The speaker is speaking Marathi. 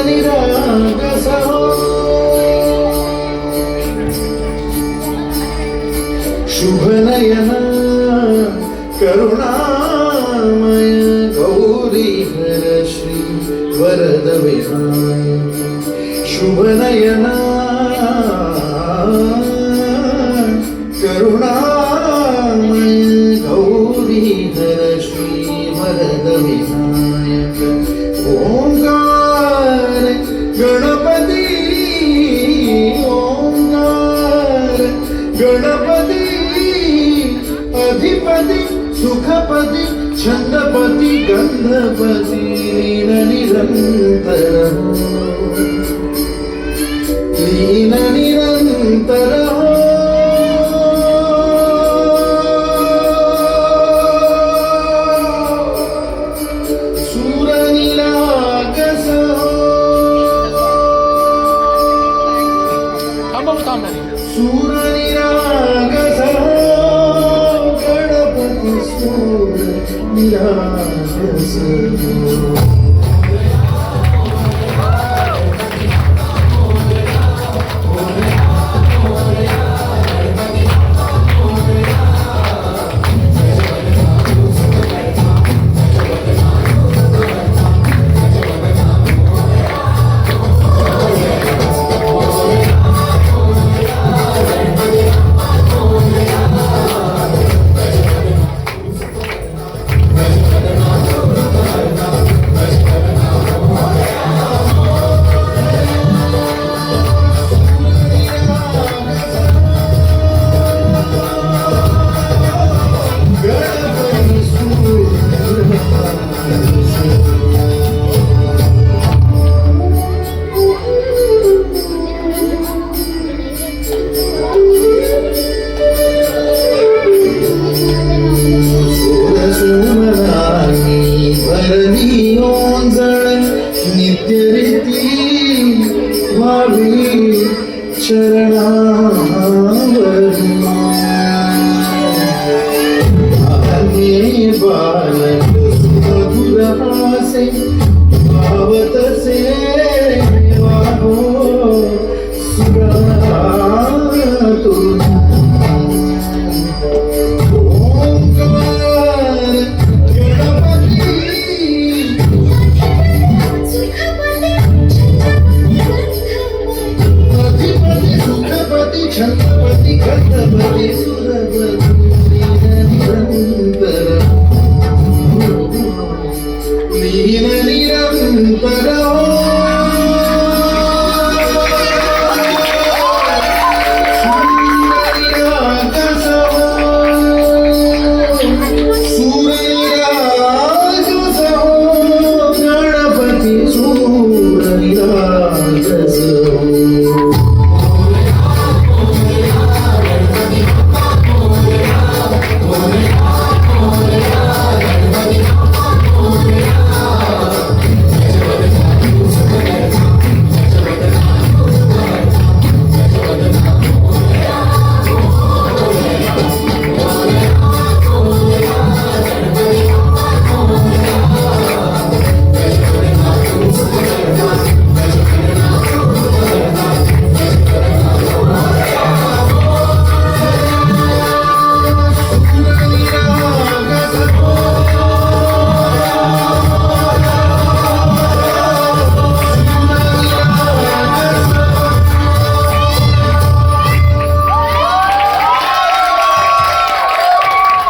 निरागस हो शुभ नयन करुणामय गौरी हर श्री वरद विनायक शुभ नयन करुणामय गौरी हर श्री वरद विनायक ओंकार गणपती ओंकार गणपती अधिपती सुखपती छंदपती गंधपती लीन निरंतर लीन निरंतर सूर निरागस सूर निरागस गणपती सूर निरागस नित्यरीती भावी चरणावरी आगे बालक मधुर हासे भावतसे वाहो सुरातुन छत्रपति गणपति सुरपति निरंतर लीन